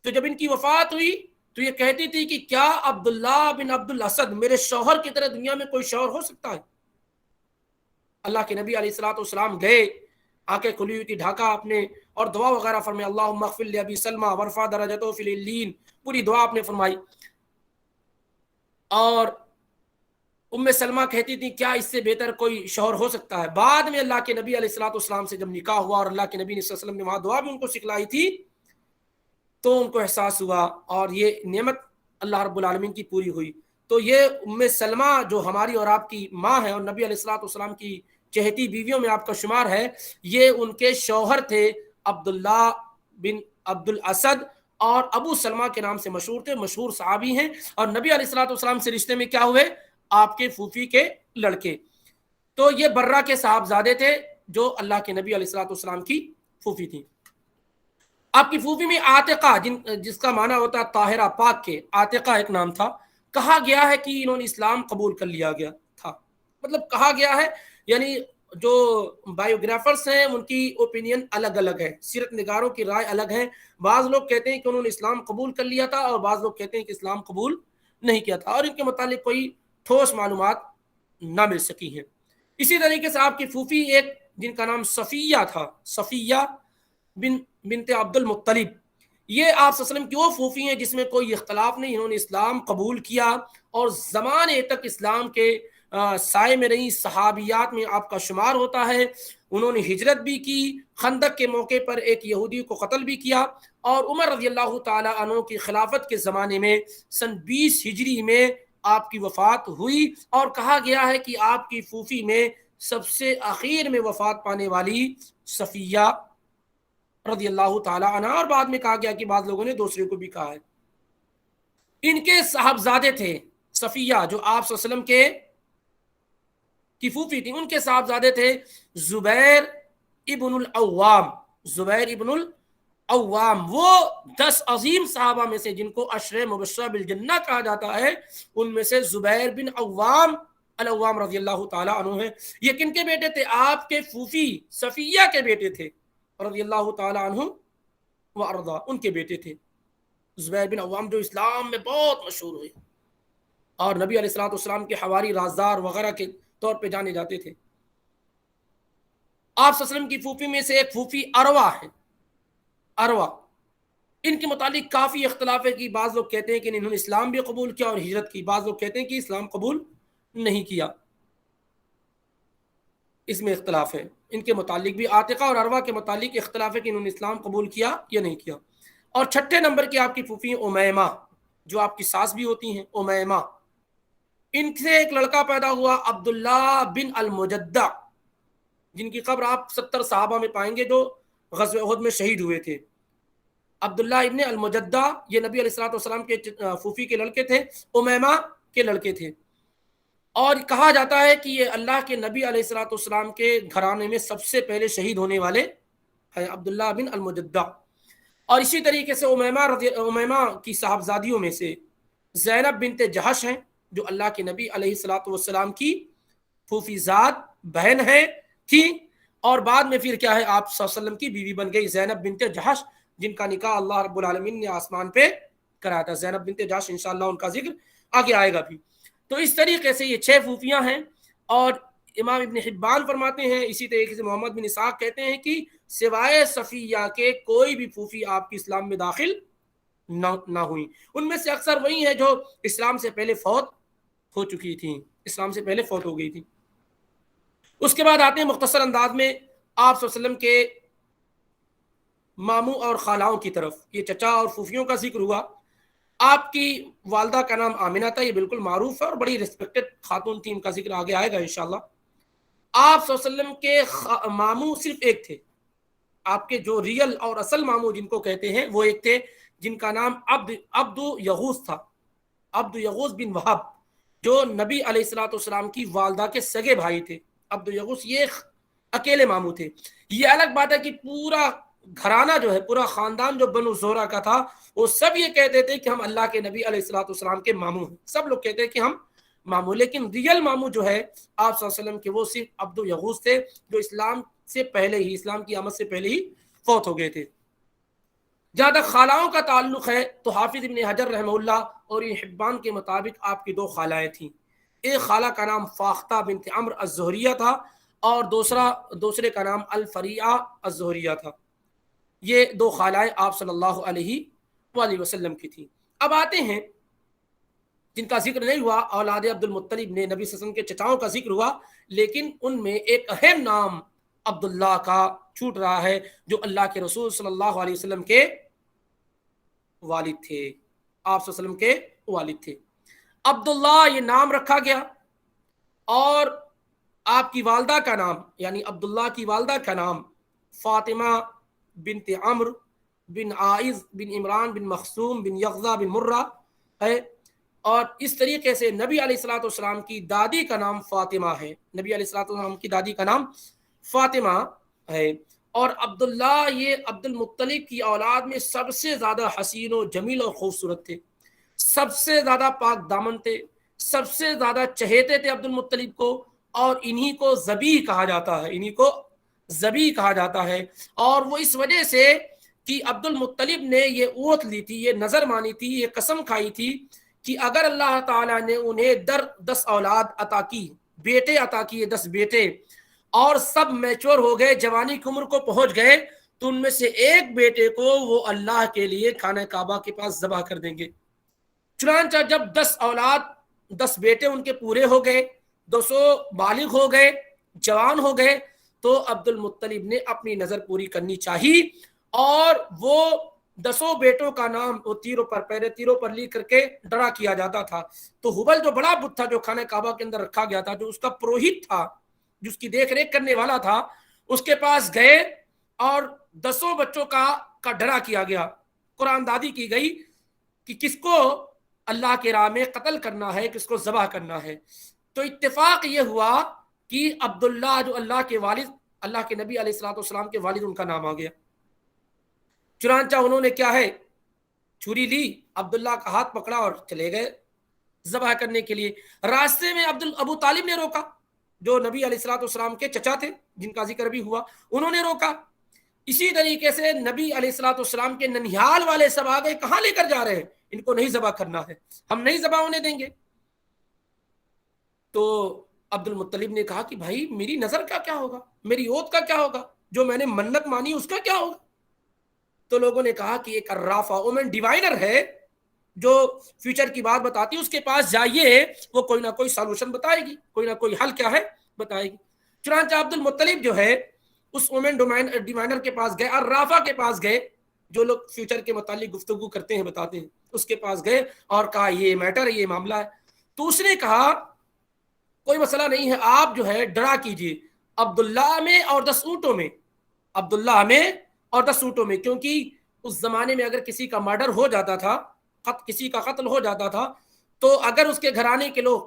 تو جب ان کی وفات ہوئی تو یہ کہتی تھی کہ کیا عبداللہ بن عبد الاسد میرے شوہر کی طرح دنیا میں کوئی شوہر ہو سکتا ہے؟ اللہ کے نبی علیہ السلام گئے، آنکھیں کھلی ہوئی تھی، ڈھاکا آپ نے، اور دعا وغیرہ فرمائی، اللہم اغفر لأبی سلمہ وارفع درجتہ فی العلیین، پوری دعا آپ نے فرمائی۔ اور ام سلمہ کہتی تھی کیا اس سے بہتر کوئی شوہر ہو سکتا ہے؟ بعد میں اللہ کے نبی علیہ السلام سے جب نکاح ہوا اور اللہ کے نبی صلی اللہ علیہ وسلم نے وہاں دعا بھی ان کو سکھلائی تھی، تو ان کو احساس ہوا اور یہ نعمت اللہ رب العالمین کی پوری ہوئی۔ تو یہ ام سلمہ جو ہماری اور آپ کی ماں ہے اور نبی علیہ السلام کی چہتی بیویوں میں آپ کا شمار ہے. یہ ان کے شوہر تھے عبداللہ بن عبد الاسد اور ابو سلمہ کے نام سے مشہور تھے, مشہور صحابی ہیں, اور نبی علیہ الصلوۃ والسلام سے رشتے میں کیا ہوئے؟ آپ کے پھوپھی کے لڑکے. تو یہ برہ کے صاحبزادے تھے جو اللہ کے نبی علیہ الصلوۃ والسلام کی پھوپھی تھی. آپ کی پھوپھی میں عاتقہ جس کا معنی ہوتا ہے طاہرہ پاک کے, عاتقہ ایک نام تھا. کہا گیا ہے کہ انہوں نے اسلام قبول کر لیا گیا تھا, مطلب کہا گیا ہے, یعنی جو بایوگرافرز ہیں ان کی اوپینین الگ الگ ہے, سیرت نگاروں کی رائے الگ ہے. بعض لوگ کہتے ہیں کہ انہوں نے اسلام قبول کر لیا تھا اور بعض لوگ کہتے ہیں کہ اسلام قبول نہیں کیا تھا, اور ان کے متعلق کوئی ٹھوس معلومات نہ مل سکی ہیں. اسی طریقے سے آپ کی پھوپھی ایک جن کا نام صفیہ تھا, صفیہ بنت عبد المطلب, یہ آپ صلی اللہ علیہ وسلم کی وہ پھوپھی ہیں جس میں کوئی اختلاف نہیں, انہوں نے اسلام قبول کیا اور زمانے تک اسلام کے سائے میں رہی, صحابیات میں آپ کا شمار ہوتا ہے. انہوں نے ہجرت بھی کی, خندق کے موقع پر ایک یہودی کو قتل بھی کیا, اور عمر رضی اللہ تعالی عنہ کی خلافت کے زمانے میں سن 20 ہجری میں آپ کی وفات ہوئی. اور کہا گیا ہے کہ آپ کی پھوپھی میں سب سے اخیر میں وفات پانے والی صفیہ رضی اللہ تعالی عنہ, اور بعد میں کہا گیا کہ بعض لوگوں نے دوسرے کو بھی کہا ہے. ان کے صاحبزادے تھے صفیہ جو آپ صلی اللہ علیہ وسلم کی پھوپھی تھی, ان کے صاحبزادے تھے زبیر ابن العوام. زبیر ابن العوام وہ 10 عظیم صحابہ میں سے جن کو عشرہ مبشرہ بالجنہ کہا جاتا ہے, ان میں سے زبیر بن عوام العوام رضی اللہ تعالی عنہ ہے. یہ کن کے بیٹے تھے؟ آپ کے پھوپھی صفیہ کے بیٹے تھے رضی اللہ تعالی عنہ وارضا, ان کے بیٹے تھے زبیر بن عوام جو اسلام میں بہت مشہور ہوئے اور نبی علیہ الصلوۃ والسلام کے حواری, رازدار وغیرہ کے طور پہ جانے جاتے تھے. آپ صلی اللہ علیہ وسلم کی پھوپھی میں سے ایک پھوپھی اروا ہے. اروا, ان کے متعلق کافی اختلاف ہے کہ بعض لوگ کہتے ہیں کہ انہوں نے اسلام بھی قبول کیا اور ہجرت کی, بعض لوگ کہتے ہیں کہ اسلام قبول نہیں کیا. اس میں اختلاف ہے. ان کے متعلق بھی عاتقہ اور اروا کے متعلق اختلاف ہے کہ انہوں نے اسلام قبول کیا یا نہیں کیا. اور چھٹے نمبر کی آپ کی پھوپھی امیمہ جو آپ کی ساس بھی ہوتی ہیں, امیمہ, ان سے ایک لڑکا پیدا ہوا عبداللہ بن المجدہ, جن کی قبر آپ 70 صحابہ میں پائیں گے جو غزوہ احد میں شہید ہوئے تھے. عبداللہ ابن المجدہ یہ نبی علیہ الصلوۃ والسلام کے پھوپھی کے لڑکے تھے, امیمہ کے لڑکے تھے, اور کہا جاتا ہے کہ یہ اللہ کے نبی علیہ الصلوۃ والسلام کے گھرانے میں سب سے پہلے شہید ہونے والے ہیں, عبداللہ بن المجدہ. اور اسی طریقے سے امیمہ کی صاحبزادیوں میں سے زینب بنت جہش ہیں جو اللہ کے نبی علیہ الصلوۃ والسلام کی پھوپھی زاد بہن ہے تھی, اور بعد میں پھر کیا ہے آپ صلی اللہ علیہ وسلم کی بیوی بن گئی زینب بنت جہش, جن کا نکاح اللہ رب العالمین نے آسمان پہ کرایا تھا. زینب بنت جہش انشاءاللہ ان کا ذکر آگے آئے گا بھی. تو اس طریقے سے یہ 6 پھوپھیاں ہیں. اور امام ابن حبان فرماتے ہیں, اسی طریقے سے محمد بن اسحاق کہتے ہیں کہ سوائے صفیہ کے کوئی بھی پھوپھی آپ کی اسلام میں داخل نہ ہوئی. ان میں سے اکثر وہی ہیں جو اسلام سے پہلے فوت ہو چکی تھیں, اسلام سے پہلے فوت ہو گئی تھی. اس کے بعد آتے ہیں مختصر انداز میں آپ صلی اللہ علیہ وسلم کے ماموں اور خالاؤں کی طرف. یہ چچا اور پھوپھیوں کا ذکر ہوا. آپ کی والدہ کا نام آمنہ تھا, یہ بالکل معروف ہے اور بڑی ریسپیکٹڈ خاتون تھی, ان کا ذکر آگے آئے گا انشاءاللہ. آپ صلی اللہ علیہ وسلم کے ماموں صرف ایک تھے. آپ کے جو ریئل اور اصل ماموں جن کو کہتے ہیں وہ ایک تھے جن کا نام عبد یغوث تھا, عبد یغوث بن وہب, جو نبی علیہ الصلوۃ والسلام کی والدہ کے سگے بھائی تھے. عبد یغوث یہ اکیلے ماموں تھے. یہ الگ بات ہے کہ پورا گھرانہ جو ہے, پورا خاندان جو بنو زہرہ کا تھا, وہ سب یہ کہتے تھے کہ ہم اللہ کے نبی علیہ الصلوۃ والسلام کے ماموں ہیں. سب لوگ کہتے ہیں کہ ہم ماموں, لیکن ریئل ماموں جو ہے آپ صلی اللہ علیہ وسلم کے وہ صرف عبد یغوث تھے جو اسلام سے پہلے ہی, اسلام کی آمد سے پہلے ہی فوت ہو گئے تھے. جہاں تک خالاؤں کا تعلق ہے تو حافظ ابن حجر رحمہ اللہ اور ابن حبان کے مطابق آپ کی 2 خالائیں تھیں. ایک خالہ کا نام فاختہ بنت عمرو الزہریہ تھا اور دوسرے کا نام الفریعہ الزہریہ تھا. یہ 2 خالائیں آپ صلی اللہ علیہ وآلہ وسلم کی تھیں. اب آتے ہیں جن کا ذکر نہیں ہوا, اولاد عبد المطلب نے, نبی صلی اللہ علیہ وسلم کے چچاؤں کا ذکر ہوا, لیکن ان میں ایک اہم نام عبداللہ کا چھوٹ رہا ہے جو اللہ کے رسول صلی اللہ علیہ وسلم کے والد تھے. آپ صلی اللہ علیہ وسلم کے والد تھے. عبداللہ یہ نام رکھا گیا, اور آپ کی والدہ کا نام یعنی عبداللہ کی والدہ کا نام فاطمہ بنت عمرو بن عائض بن عمران بن مخزوم بن یغزا بن مرہ ہے، اور اس طریقے سے نبی علیہ الصلوۃ والسلام کی دادی کا نام فاطمہ ہے، نبی علیہ الصلوۃ والسلام کی دادی کا نام فاطمہ ہے۔ اور عبداللہ یہ عبد المطلب کی اولاد میں سب سے زیادہ حسین و جمیل اور خوبصورت تھے، سب سے زیادہ پاک دامن تھے، سب سے زیادہ چہیتے تھے عبد المطلب کو، اور انہی کو ذبیح کہا جاتا ہے، انہی کو ذبیح کہا جاتا ہے۔ اور وہ اس وجہ سے کہ عبد المطلب نے یہ اوت لی تھی، یہ نظر مانی تھی، یہ قسم کھائی تھی کہ اگر اللہ تعالیٰ نے انہیں 10 اولاد عطا کی، بیٹے عطا کیے 10 بیٹے، اور سب میچور ہو گئے، جوانی کی عمر کو پہنچ گئے، تو ان میں سے ایک بیٹے کو وہ اللہ کے لیے خانہ کعبہ کے پاس ذبح کر دیں گے۔ چنانچہ جب 10 اولاد 10 بیٹے ان کے پورے ہو گئے، 200 بالغ ہو گئے، جوان ہو گئے، تو عبد المطلب نے اپنی نظر پوری کرنی چاہی، اور وہ 10 بیٹوں کا نام وہ پہلے تیروں پر لکھ کر کے ڈرا کیا جاتا تھا۔ تو ہبل جو بڑا بت تھا جو خانہ کعبہ کے اندر رکھا گیا تھا، جو اس کا پروہت تھا، جس کی دیکھ ریکھ کرنے والا تھا، اس کے پاس گئے اور 10 بچوں کا ڈرا کیا گیا، قرآن دادی کی گئی کہ کس کو اللہ کے راہ میں قتل کرنا ہے، کس کو ذبح کرنا ہے۔ تو اتفاق یہ ہوا کہ عبداللہ جو اللہ کے والد، اللہ کے نبی علیہ الصلوۃ والسلام کے والد، ان کا نام آ گیا۔ چنانچہ انہوں نے کیا ہے، چھری لی، عبداللہ کا ہاتھ پکڑا اور چلے گئے ذبح کرنے کے لیے۔ راستے میں ابو طالب نے روکا، جو نبی علیہ الصلوۃ والسلام کے چچا تھے، جن کا ذکر بھی ہوا، انہوں نے روکا۔ اسی طریقے سے نبی علیہ الصلوۃ والسلام کے ننیھال والے سب آ گئے، کہاں لے کر جا رہے ہیں، ان کو نہیں ذبح کرنا ہے، ہم نہیں ذبح ہونے دیں گے۔ تو عبد المطلب نے کہا کہ بھائی میری نظر کا کیا ہوگا، میری اوت کا کیا ہوگا، جو میں نے منت مانی اس کا کیا ہوگا؟ تو لوگوں نے کہا کہ ایک عرافہ اومن ڈیوائنر ہے جو فیوچر کی بات بتاتی ہے، اس کے پاس جائیے، وہ کوئی نہ کوئی سالوشن بتائے گی، کوئی نہ کوئی حل کیا ہے بتائے گی۔ چنانچہ عبد المطلب جو ہے اس اومن ڈیوائنر کے پاس گئے، عرافہ کے پاس گئے، جو لوگ فیوچر کے متعلق گفتگو کرتے ہیں بتاتے ہیں، اس کے پاس گئے اور کہا یہ میٹر ہے، یہ معاملہ ہے۔ تو اس نے کہا کوئی مسئلہ نہیں ہے، آپ جو ہے ڈرا کیجئے عبداللہ میں اور 10 اونٹوں میں، عبداللہ میں اور 10 اونٹوں میں، کیونکہ اس زمانے میں اگر کسی کا مرڈر ہو جاتا تھا، کسی کا قتل ہو جاتا تھا، تو اگر اس کے گھرانے کے لوگ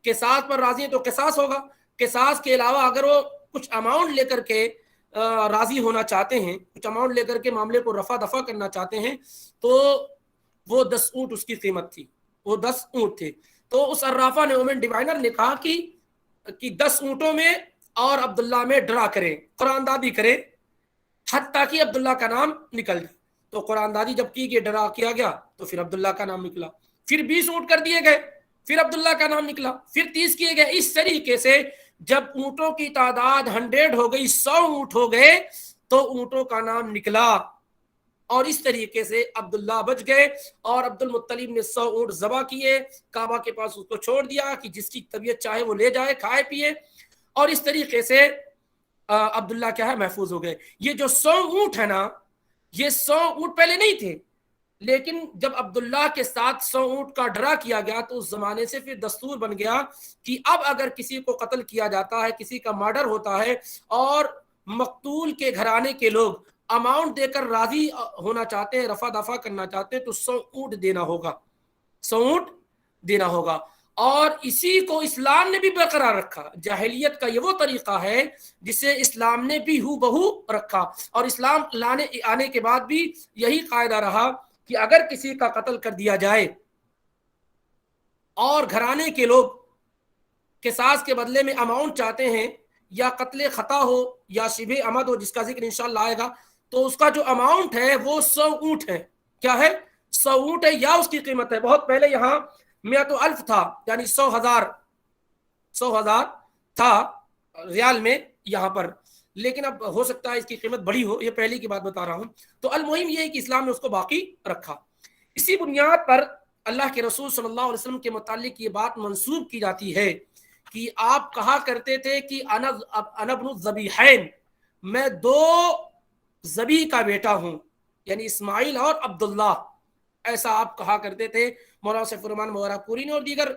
قصاص پر راضی ہیں تو قصاص ہوگا، قصاص کے علاوہ اگر وہ کچھ اماؤنٹ لے کر کے راضی ہونا چاہتے ہیں، کچھ اماؤنٹ لے کر کے معاملے کو رفع دفع کرنا چاہتے ہیں، تو وہ 10 اونٹ اس کی قیمت تھی، وہ 10 اونٹ تھے۔ تو اس عرافہ نے، اومن ڈیوائنر نے کہا کہ 10 اونٹوں میں اور عبداللہ میں ڈرا کرے، قرآن دادی کرے، حتیٰ کہ عبداللہ کا نام نکل جائے۔ تو قرآن دادی جب کی گئی، ڈرا کیا گیا، تو پھر عبداللہ کا نام نکلا، پھر 20 اونٹ کر دیے گئے، پھر عبداللہ کا نام نکلا، پھر 30 کیے گئے۔ اس طریقے سے جب اونٹوں کی تعداد 100 ہو گئی، 100 اونٹ ہو گئے، تو اونٹوں کا نام نکلا، اور اس طریقے سے عبداللہ بچ گئے، اور عبد المطلب نے 100 اونٹ ذبح کیے، کعبہ کے پاس اس کو چھوڑ دیا کہ جس کی طبیعت چاہے وہ لے جائے، کھائے پیے، اور اس طریقے سے عبداللہ کیا ہے، محفوظ ہو گئے۔ یہ جو 100 اونٹ ہے نا، یہ 100 اونٹ پہلے نہیں تھے، لیکن جب عبداللہ کے ساتھ 100 اونٹ کا ڈرا کیا گیا تو اس زمانے سے پھر دستور بن گیا کہ اب اگر کسی کو قتل کیا جاتا ہے، کسی کا مرڈر ہوتا ہے، اور مقتول کے گھرانے کے لوگ اماؤنٹ دے کر راضی ہونا چاہتے ہیں، رفع دفع کرنا چاہتے ہیں، تو 100 اونٹ دینا ہوگا، 100 اونٹ دینا ہوگا۔ اور اسی کو اسلام نے بھی برقرار رکھا۔ جاہلیت کا یہ وہ طریقہ ہے جسے اسلام نے بھی ہو بہو رکھا، اور اسلام آنے کے بعد بھی یہی قاعدہ رہا کہ اگر کسی کا قتل کر دیا جائے اور گھرانے کے لوگ قصاص کے بدلے میں اماؤنٹ چاہتے ہیں، یا قتل خطا ہو یا شبہ عمد ہو، جس کا ذکر انشاءاللہ آئے گا، تو اس کا جو اماؤنٹ ہے وہ 100 اونٹ ہے۔ کیا ہے؟ 100 اونٹ ہے، یا اس کی قیمت ہے۔ بہت پہلے یہاں 100,000 تھا، یعنی 100,000 تھا ریال میں یہاں پر، لیکن اب ہو سکتا ہے اس کی قیمت بڑی ہو، یہ پہلی کی بات بتا رہا ہوں۔ تو المہم یہ ہے کہ اسلام نے اس کو باقی رکھا۔ اسی بنیاد پر اللہ کے رسول صلی اللہ علیہ وسلم کے متعلق یہ بات منسوب کی جاتی ہے کہ آپ کہا کرتے تھے کہ انا ابن الذبیحین، میں 2 ذبیح کا بیٹا ہوں، یعنی اسماعیل اور عبداللہ، ایسا آپ کہا کرتے تھے۔ مولانا سیف الرحمن مغرا پوری نے اور دیگر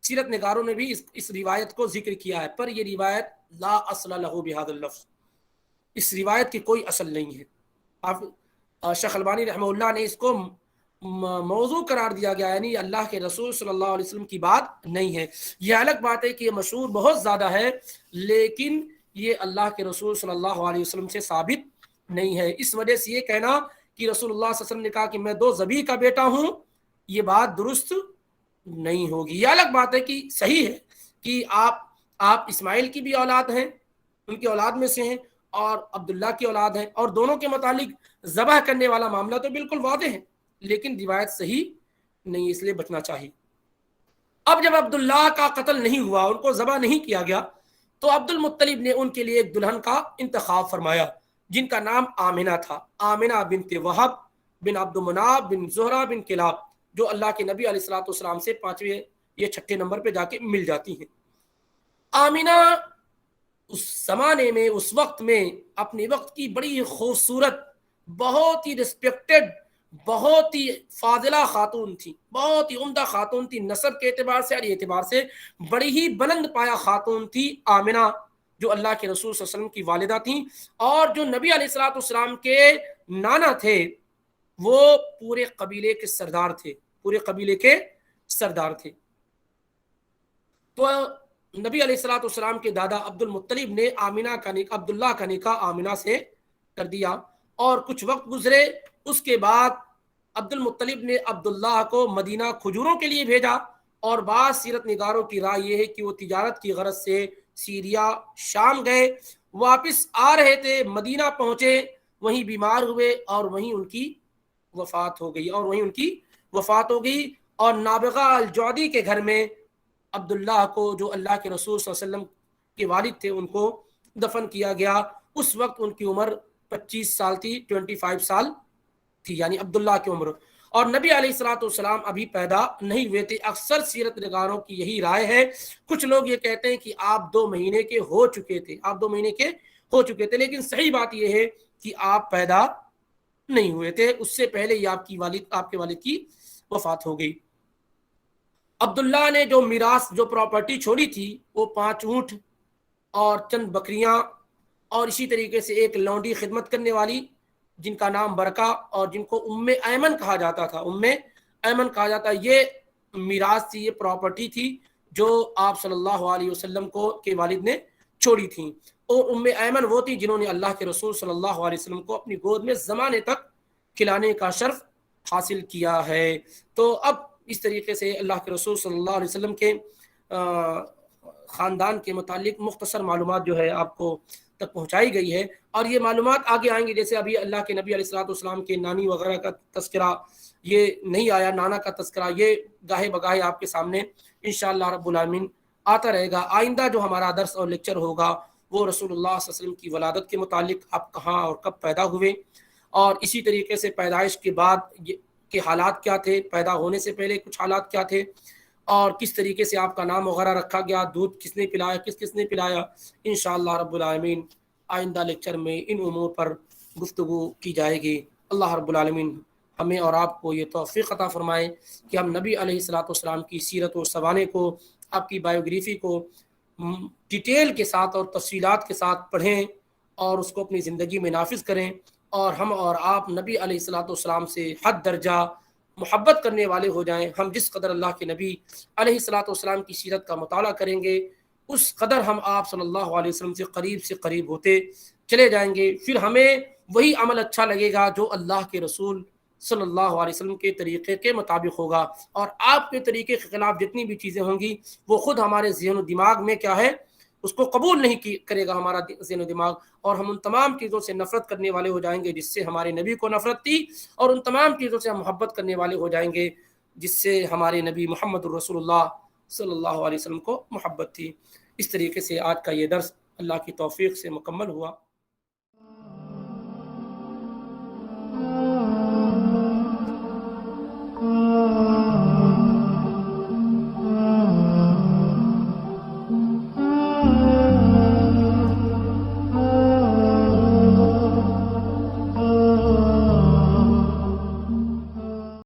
سیرت نگاروں نے بھی اس روایت کو ذکر کیا ہے، پر یہ روایت لا اصل لہ بہذا اللفظ، اس روایت کی کوئی اصل نہیں ہے۔ آپ شیخ البانی رحمہ اللہ نے اس کو موضوع قرار دیا گیا، یعنی اللہ کے رسول صلی اللہ علیہ وسلم کی بات نہیں ہے۔ یہ الگ بات ہے کہ یہ مشہور بہت زیادہ ہے، لیکن یہ اللہ کے رسول صلی اللہ علیہ وسلم سے ثابت نہیں ہے۔ اس وجہ سے یہ کہنا کہ رسول اللہ صلی اللہ علیہ وسلم نے کہا کہ میں 2 ذبیح کا بیٹا ہوں، یہ بات درست نہیں ہوگی۔ یہ الگ بات ہے کہ صحیح ہے کہ آپ اسماعیل کی بھی اولاد ہیں، ان کی اولاد میں سے ہیں، اور عبداللہ کی اولاد ہیں، اور دونوں کے متعلق ذبح کرنے والا معاملہ تو بالکل واضح ہے، لیکن روایت صحیح نہیں، اس لیے بچنا چاہیے۔ اب جب عبداللہ کا قتل نہیں ہوا، ان کو ذبح نہیں کیا گیا، تو عبد المطلب نے ان کے لیے ایک دلہن کا انتخاب فرمایا جن کا نام آمنہ تھا، آمنہ بنت وہب بن عبد مناف بن زہرہ بن کلاب، جو اللہ کے نبی علیہ الصلوۃ والسلام سے 5ویں یا 6 نمبر پہ جا کے مل جاتی ہیں۔ آمنہ اس زمانے میں، اس وقت میں، اپنے وقت کی بڑی خوبصورت، بہت ہی ریسپیکٹڈ، بہت ہی فاضلہ خاتون تھی، بہت ہی عمدہ خاتون تھی، نسب کے اعتبار سے، ہر اعتبار سے بڑی ہی بلند پایا خاتون تھی آمنہ، جو اللہ کے رسول صلی اللہ علیہ وسلم کی والدہ تھیں، اور جو نبی علیہ الصلوۃ والسلام کے نانا تھے وہ پورے قبیلے کے سردار تھے، پورے قبیلے کے سردار تھے۔ تو نبی علیہ الصلوۃ والسلام کے دادا عبد المطلب نے عبداللہ کا نکاح آمنہ سے کر دیا، اور کچھ وقت گزرے، اس کے بعد عبد المطلب نے عبداللہ کو مدینہ کھجوروں کے لیے بھیجا، اور بعض سیرت نگاروں کی رائے یہ ہے کہ وہ تجارت کی غرض سے سیریا شام گئے، واپس آ رہے تھے، مدینہ پہنچے، وہیں بیمار ہوئے، اور وہیں ان کی وفات ہو گئی، اور نابغہ الجودی کے گھر میں عبداللہ کو، جو اللہ کے رسول صلی اللہ علیہ وسلم کے والد تھے، ان کو دفن کیا گیا۔ اس وقت ان کی عمر 25 سال تھی، 25 سال تھی، یعنی عبداللہ کی عمر، اور نبی علیہ الصلوۃ والسلام ابھی پیدا نہیں ہوئے تھے۔ اکثر سیرت نگاروں کی یہی رائے ہے، کچھ لوگ یہ کہتے ہیں کہ آپ 2 مہینے کے ہو چکے تھے، لیکن صحیح بات یہ ہے کہ آپ پیدا نہیں ہوئے تھے، اس سے پہلے ہی آپ کے والد کی وفات ہو گئی۔ عبداللہ نے جو میراث، جو پراپرٹی چھوڑی تھی، وہ 5 اونٹ اور چند بکریاں، اور اسی طریقے سے ایک لونڈی خدمت کرنے والی جن کا نام برکہ، اور جن کو ام ایمن کہا جاتا، یہ میراث تھی، یہ پراپرٹی تھی جو آپ صلی اللہ علیہ وسلم کے والد نے چھوڑی تھی، اور ام ایمن وہ تھی جنہوں نے اللہ کے رسول صلی اللہ علیہ وسلم کو اپنی گود میں زمانے تک کھلانے کا شرف حاصل کیا ہے۔ تو اب اس طریقے سے اللہ کے رسول صلی اللہ علیہ وسلم کے خاندان کے متعلق مختصر معلومات جو ہے آپ کو تک پہنچائی گئی ہے، اور یہ معلومات آگے آئیں گی، جیسے ابھی اللہ کے نبی علیہ الصلوۃ والسلام کے نانی وغیرہ کا تذکرہ یہ نہیں آیا، نانا کا تذکرہ یہ گاہے بگاہے آپ کے سامنے انشاءاللہ رب العالمین آتا رہے گا۔ آئندہ جو ہمارا درس اور لیکچر ہوگا وہ رسول اللہ صلی اللہ علیہ وسلم کی ولادت کے متعلق، آپ کہاں اور کب پیدا ہوئے، اور اسی طریقے سے پیدائش کے بعد کے حالات کیا تھے، پیدا ہونے سے پہلے کچھ حالات کیا تھے، اور کس طریقے سے آپ کا نام وغیرہ رکھا گیا، دودھ کس نے پلایا، کس نے پلایا۔ انشاءاللہ رب العالمین آئندہ لیکچر میں ان امور پر گفتگو کی جائے گی۔ اللہ رب العالمین ہمیں اور آپ کو یہ توفیق عطا فرمائے کہ ہم نبی علیہ الصلوۃ والسلام کی سیرت و سوانح کو، آپ کی بایوگرافی کو ڈیٹیل کے ساتھ اور تفصیلات کے ساتھ پڑھیں، اور اس کو اپنی زندگی میں نافذ کریں، اور ہم اور آپ نبی علیہ الصلوۃ والسلام سے حد درجہ محبت کرنے والے ہو جائیں۔ ہم جس قدر اللہ کے نبی علیہ الصلوۃ والسلام کی سیرت کا مطالعہ کریں گے، اس قدر ہم آپ صلی اللہ علیہ وسلم سے قریب ہوتے چلے جائیں گے۔ پھر ہمیں وہی عمل اچھا لگے گا جو اللہ کے رسول صلی اللہ علیہ وسلم کے طریقے کے مطابق ہوگا، اور آپ کے طریقے کے خلاف جتنی بھی چیزیں ہوں گی وہ خود ہمارے ذہن و دماغ میں کیا ہے، اس کو قبول نہیں کرے گا ہمارا ذہن و دماغ، اور ہم ان تمام چیزوں سے نفرت کرنے والے ہو جائیں گے جس سے ہمارے نبی کو نفرت تھی، اور ان تمام چیزوں سے ہم محبت کرنے والے ہو جائیں گے جس سے ہمارے نبی محمد الرسول اللہ صلی اللہ علیہ وسلم کو محبت تھی۔ اس طریقے سے آج کا یہ درس اللہ کی توفیق سے مکمل ہوا۔